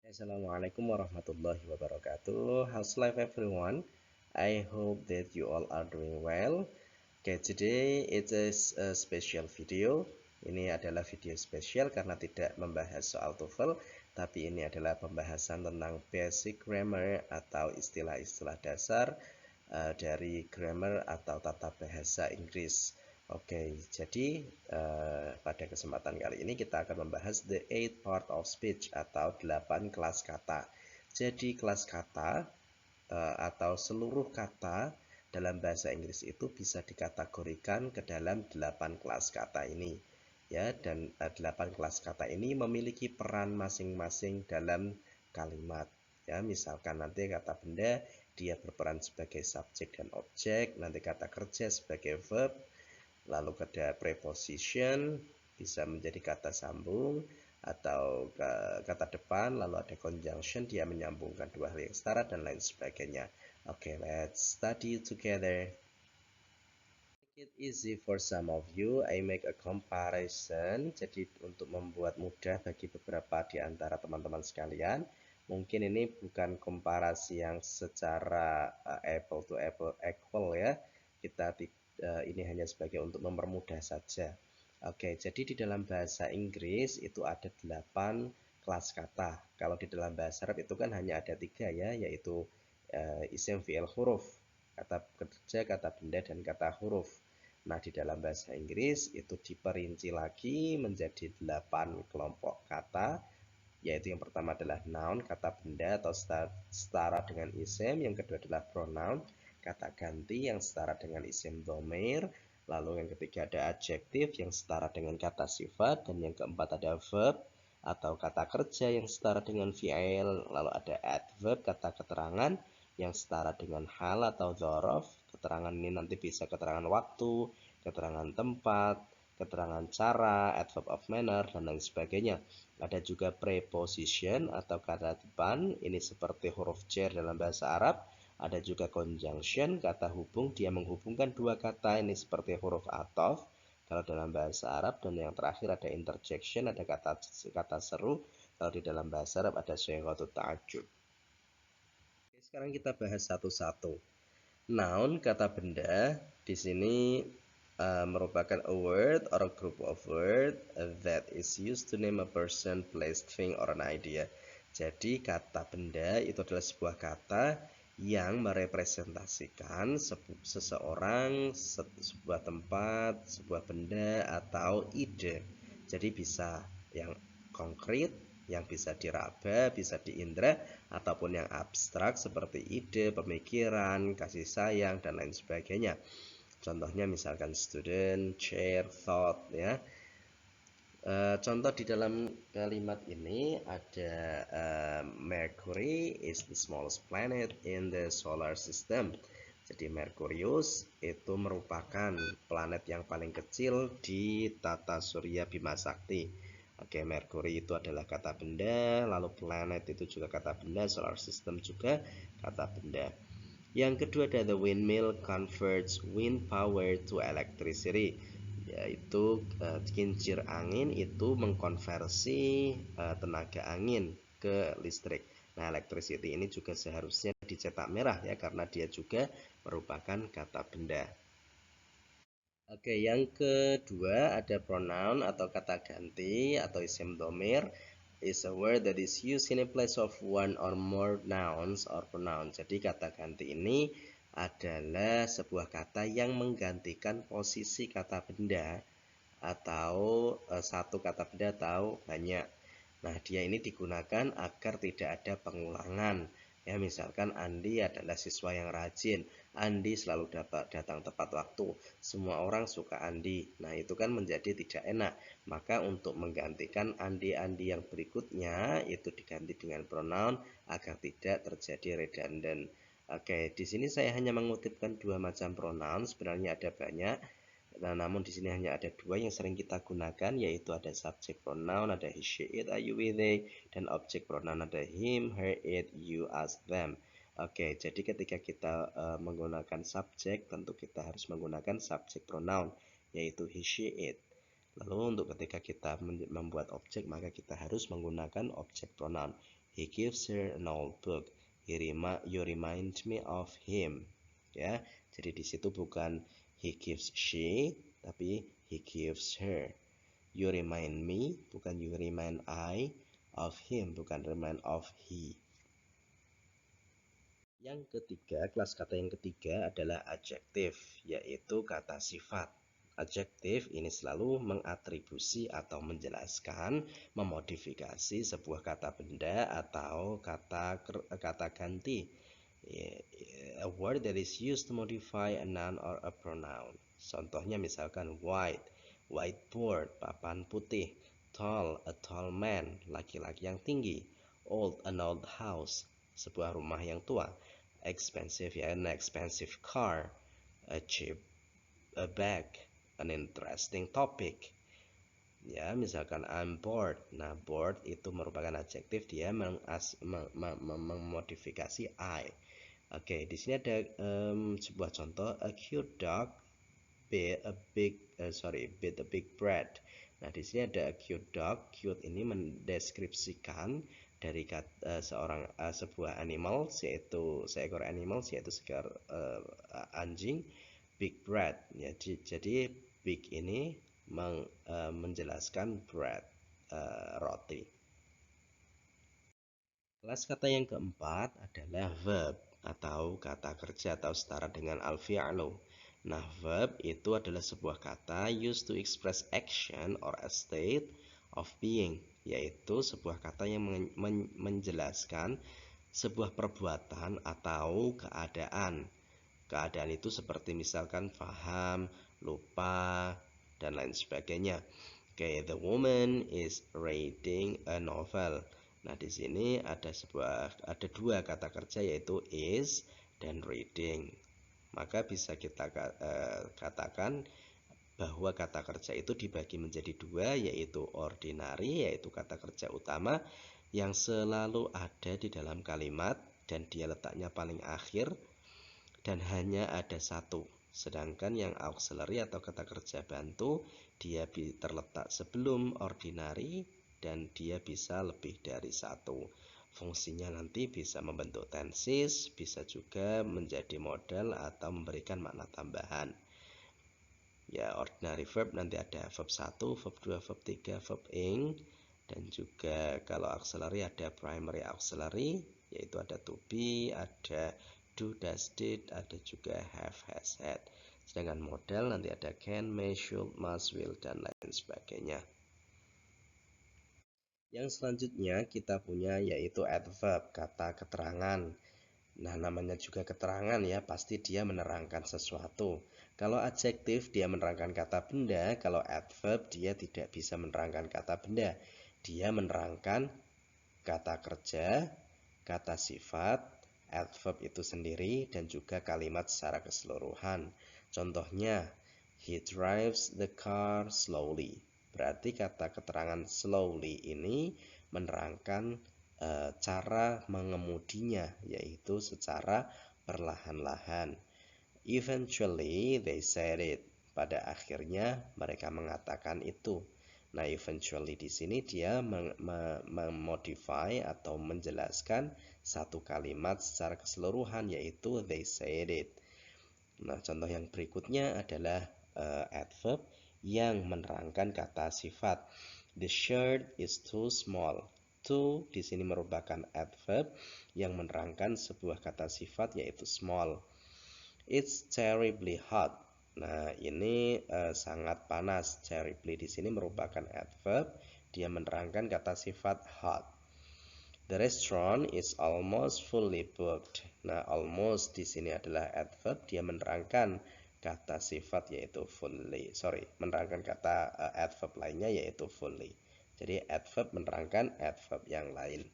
Assalamualaikum warahmatullahi wabarakatuh. How's life everyone? I hope that you all are doing well. Okay, today it is a special video. Ini adalah video spesial karena tidak membahas soal TOEFL, tapi ini adalah pembahasan tentang basic grammar atau istilah-istilah dasar dari grammar atau tata bahasa Inggris. Oke, jadi pada kesempatan kali ini kita akan membahas the 8 part of speech atau 8 kelas kata. Jadi kelas kata atau seluruh kata dalam bahasa Inggris itu bisa dikategorikan ke dalam 8 kelas kata ini. Ya, dan 8 kelas kata ini memiliki peran masing-masing dalam kalimat. Ya, misalkan nanti kata benda dia berperan sebagai subjek dan objek, nanti kata kerja sebagai verb, lalu ada preposition bisa menjadi kata sambung atau kata depan, lalu ada conjunction dia menyambungkan dua hal yang setara dan lain sebagainya. Oke, let's study together. Make it easy for some of you, I make a comparison. Jadi untuk membuat mudah bagi beberapa di antara teman-teman sekalian, mungkin ini bukan komparasi yang secara apple to apple equal ya. Ini hanya sebagai untuk mempermudah saja. Oke, jadi di dalam bahasa Inggris itu ada 8 kelas kata. Kalau di dalam bahasa Arab itu kan hanya ada 3 ya, yaitu isim fi'il huruf, kata kerja, kata benda, dan kata huruf. Nah, di dalam bahasa Inggris itu diperinci lagi menjadi 8 kelompok kata, yaitu yang pertama adalah noun, kata benda atau setara dengan isim. Yang kedua adalah pronoun, kata ganti yang setara dengan isim dhamir. Lalu yang ketiga ada adjektif yang setara dengan kata sifat. Dan yang keempat ada verb atau kata kerja yang setara dengan fi'il. Lalu ada adverb, kata keterangan yang setara dengan hal atau dzaraf. Keterangan ini nanti bisa keterangan waktu, keterangan tempat, keterangan cara, adverb of manner, dan lain sebagainya. Ada juga preposition atau kata depan, ini seperti huruf jar dalam bahasa Arab. Ada juga conjunction, kata hubung, dia menghubungkan dua kata, ini seperti huruf athof kalau dalam bahasa Arab. Dan yang terakhir ada interjection, ada kata seru, kalau di dalam bahasa Arab ada syighatu ta'ajjub. Oke, sekarang kita bahas satu-satu. Noun, kata benda, di sini merupakan a word or a group of word that is used to name a person, place, thing, or an idea. Jadi kata benda itu adalah sebuah kata yang merepresentasikan seseorang, sebuah tempat, sebuah benda, atau ide. Jadi bisa yang konkret, yang bisa diraba, bisa diindra, ataupun yang abstrak seperti ide, pemikiran, kasih sayang, dan lain sebagainya. Contohnya misalkan student, chair, thought ya. Contoh di dalam kalimat ini ada Mercury is the smallest planet in the solar system. Jadi Merkurius itu merupakan planet yang paling kecil di tata surya Bima Sakti. Oke, Mercury itu adalah kata benda, lalu planet itu juga kata benda, solar system juga kata benda. Yang kedua ada the windmill converts wind power to electricity, yaitu kincir angin itu mengkonversi tenaga angin ke listrik. Nah, electricity ini juga seharusnya dicetak merah ya, karena dia juga merupakan kata benda. Oke, yang kedua ada pronoun atau kata ganti atau isim dhamir is a word that is used in a place of one or more nouns or pronoun. Jadi kata ganti ini adalah sebuah kata yang menggantikan posisi kata benda atau satu kata benda atau banyak. Nah, dia ini digunakan agar tidak ada pengulangan. Ya, misalkan Andi adalah siswa yang rajin. Andi selalu datang tepat waktu. Semua orang suka Andi. Nah, itu kan menjadi tidak enak. Maka untuk menggantikan Andi-Andi yang berikutnya itu diganti dengan pronoun agar tidak terjadi redundant. Oke, di sini saya hanya mengutipkan dua macam pronoun. Sebenarnya ada banyak. Nah, namun di sini hanya ada dua yang sering kita gunakan, yaitu ada subject pronoun, ada he, she, it, are, you, we, they, dan object pronoun ada him, her, it, you, us, them. Oke, jadi ketika kita menggunakan subjek, tentu kita harus menggunakan subject pronoun, yaitu he, she, it. Lalu untuk ketika kita membuat objek, maka kita harus menggunakan object pronoun. He gives her an old book. You remind me of him. Ya, jadi di situ bukan he gives she, tapi he gives her. You remind me, bukan you remind I of him, bukan remind of he. Yang ketiga, kelas kata yang ketiga adalah adjektif, yaitu kata sifat. Adjektif ini selalu mengatribusi atau menjelaskan, memodifikasi sebuah kata benda atau kata ganti. A word that is used to modify a noun or a pronoun. Contohnya misalkan white, whiteboard, papan putih. Tall, a tall man, laki-laki yang tinggi. Old, an old house, sebuah rumah yang tua. Expensive, ya, an expensive car. A cheap, a bag, an interesting topic. Ya, misalkan I'm bored. Nah, bored itu merupakan adjektif, dia memodifikasi I. Oke, di sini ada sebuah contoh, a cute dog with a big bread. Nah, di sini ada a cute dog. Cute ini mendeskripsikan dari sebuah animal, yaitu seekor animal, yaitu anjing. Big bread, ya, jadi big ini menjelaskan bread, roti. Kelas kata yang keempat adalah verb atau kata kerja atau setara dengan al-fi'lu. Nah, verb itu adalah sebuah kata used to express action or a state of being, yaitu sebuah kata yang menjelaskan sebuah perbuatan atau keadaan. Keadaan itu seperti misalkan paham, lupa, dan lain sebagainya. Oke, the woman is reading a novel. Nah, di sini ada dua kata kerja, yaitu is dan reading. Maka bisa kita katakan bahwa kata kerja itu dibagi menjadi dua, yaitu ordinary, yaitu kata kerja utama yang selalu ada di dalam kalimat dan dia letaknya paling akhir dan hanya ada satu. Sedangkan yang auxiliary atau kata kerja bantu, dia terletak sebelum ordinary dan dia bisa lebih dari satu. Fungsinya nanti bisa membentuk tenses, bisa juga menjadi model atau memberikan makna tambahan. Ya, ordinary verb nanti ada verb 1, verb 2, verb 3, verb ing. Dan juga kalau auxiliary ada primary auxiliary, yaitu ada to be, ada do, does, did, ada juga have, has, had. Sedangkan model nanti ada can, may, should, must, will, dan lain sebagainya. Yang selanjutnya kita punya yaitu adverb, kata keterangan. Nah, namanya juga keterangan, ya, pasti dia menerangkan sesuatu. Kalau adjektif dia menerangkan kata benda, kalau adverb dia tidak bisa menerangkan kata benda. Dia menerangkan kata kerja, kata sifat, adverb itu sendiri, dan juga kalimat secara keseluruhan. Contohnya, he drives the car slowly. Berarti kata keterangan slowly ini menerangkan cara mengemudinya, yaitu secara perlahan-lahan. Eventually they said it. Pada akhirnya mereka mengatakan itu. Nah, eventually di sini dia memodify atau menjelaskan satu kalimat secara keseluruhan, yaitu they said it. Nah, contoh yang berikutnya adalah adverb yang menerangkan kata sifat. The shirt is too small. Too di sini merupakan adverb yang menerangkan sebuah kata sifat, yaitu small. It's terribly hot. Nah, ini sangat panas. Terribly di sini merupakan adverb, dia menerangkan kata sifat hot. The restaurant is almost fully booked. Nah, almost di sini adalah adverb, dia menerangkan kata sifat yaitu fully. Menerangkan kata adverb lainnya yaitu fully. Jadi adverb menerangkan adverb yang lain.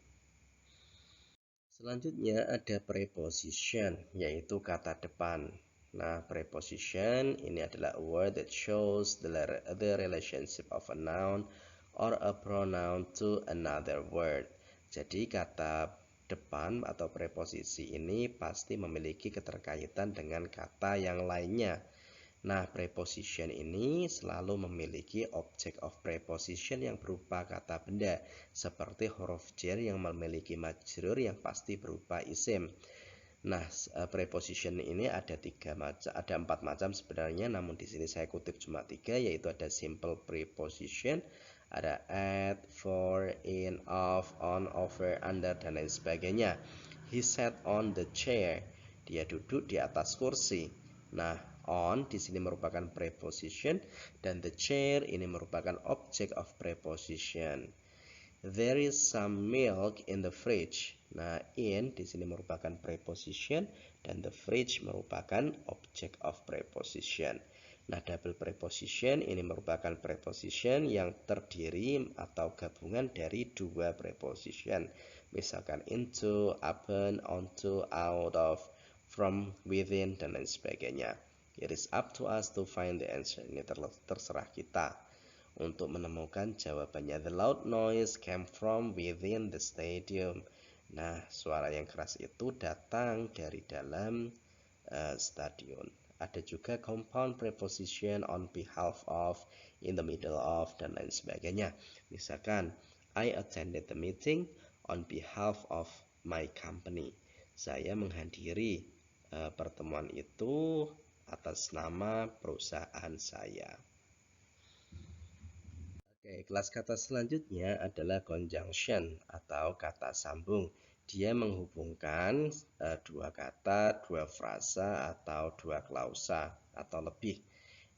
Selanjutnya ada preposition, yaitu kata depan. Nah, preposition ini adalah a word that shows the relationship of a noun or a pronoun to another word. Jadi kata depan atau preposisi ini pasti memiliki keterkaitan dengan kata yang lainnya. Nah, preposition ini selalu memiliki object of preposition yang berupa kata benda, seperti huruf jar yang memiliki majrur yang pasti berupa isim. Nah, preposition ini ada empat macam sebenarnya, namun di sini saya kutip cuma 3, yaitu ada simple preposition, ada at, for, in, of, on, over, under, dan lain sebagainya. He sat on the chair. Dia duduk di atas kursi. Nah, on di sini merupakan preposition dan the chair ini merupakan object of preposition. There is some milk in the fridge. Nah, in di sini merupakan preposition dan the fridge merupakan object of preposition. Nah, double preposition ini merupakan preposition yang terdiri atau gabungan dari dua preposition. Misalkan into, upon, onto, out of, from, within, dan lain sebagainya. It is up to us to find the answer. Ini terserah kita untuk menemukan jawabannya. The loud noise came from within the stadium. Nah, suara yang keras itu datang dari dalam stadion. Ada juga compound preposition on behalf of, in the middle of, dan lain sebagainya. Misalkan, I attended the meeting on behalf of my company. Saya menghadiri pertemuan itu atas nama perusahaan saya. Oke, kelas kata selanjutnya adalah conjunction atau kata sambung. Dia menghubungkan dua kata, dua frasa atau dua klausa atau lebih,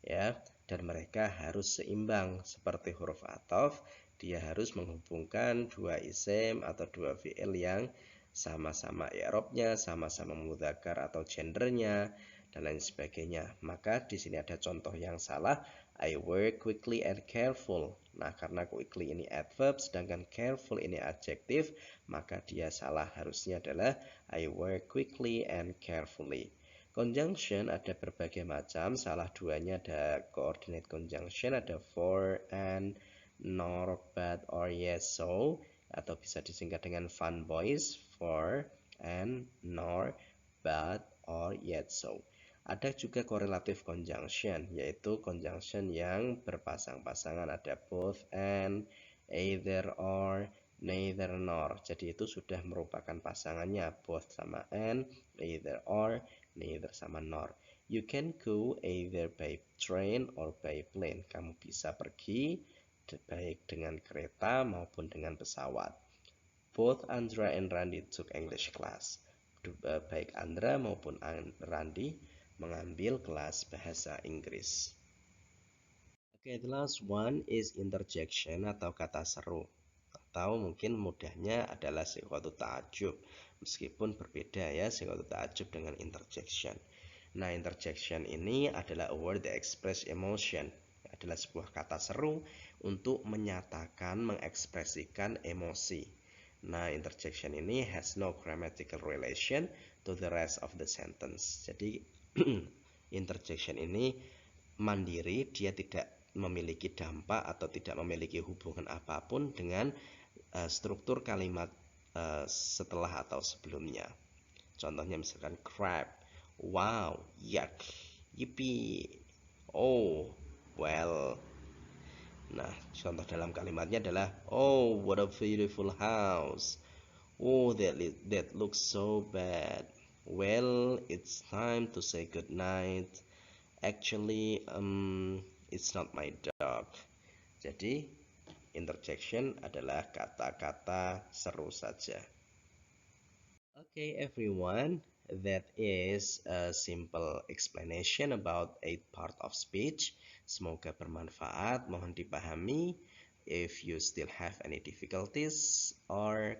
ya. Dan mereka harus seimbang seperti huruf athof. Dia harus menghubungkan dua isim atau dua fiil yang sama-sama i'rabnya, sama-sama mudzakkar atau gendernya, dan lain sebagainya. Maka di sini ada contoh yang salah. I work quickly and careful. Nah, karena quickly ini adverb, sedangkan careful ini adjektif, maka dia salah. Harusnya adalah I work quickly and carefully. Conjunction ada berbagai macam. Salah duanya ada coordinate conjunction, ada for, and, nor, but, or, yes, so. Atau bisa disingkat dengan fun boys, for, and, nor, but, or, yet, so. Ada juga correlative conjunction, yaitu conjunction yang berpasang-pasangan, ada both and, either or, neither nor. Jadi itu sudah merupakan pasangannya, both sama and, either or, neither sama nor. You can go either by train or by plane. Kamu bisa pergi baik dengan kereta maupun dengan pesawat. Both Andra and Randy took English class. Baik Andra maupun Randy mengambil kelas bahasa Inggris. Oke, the last one is interjection atau kata seru. Atau mungkin mudahnya adalah sighatu ta'ajub. Meskipun berbeda ya sighatu ta'ajub dengan interjection. Nah, interjection ini adalah a word that express emotion. Adalah sebuah kata seru untuk menyatakan, mengekspresikan emosi. Nah, interjection ini has no grammatical relation to the rest of the sentence. Jadi interjection ini mandiri, dia tidak memiliki dampak atau tidak memiliki hubungan apapun dengan struktur kalimat setelah atau sebelumnya. Contohnya misalkan crab, wow, yuck, yippee, oh, well. Nah, contoh dalam kalimatnya adalah oh, what a beautiful house. Oh, that looks so bad. Well, it's time to say good night. Actually, it's not my dog. Jadi, interjection adalah kata-kata seru saja. Okay, everyone, that is a simple explanation about 8 part of speech. Semoga bermanfaat, mohon dipahami. If you still have any difficulties or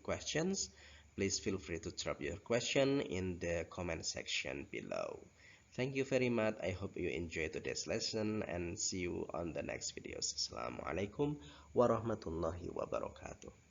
questions, please feel free to drop your question in the comment section below. Thank you very much. I hope you enjoyed today's lesson and see you on the next videos. Assalamualaikum warahmatullahi wabarakatuh.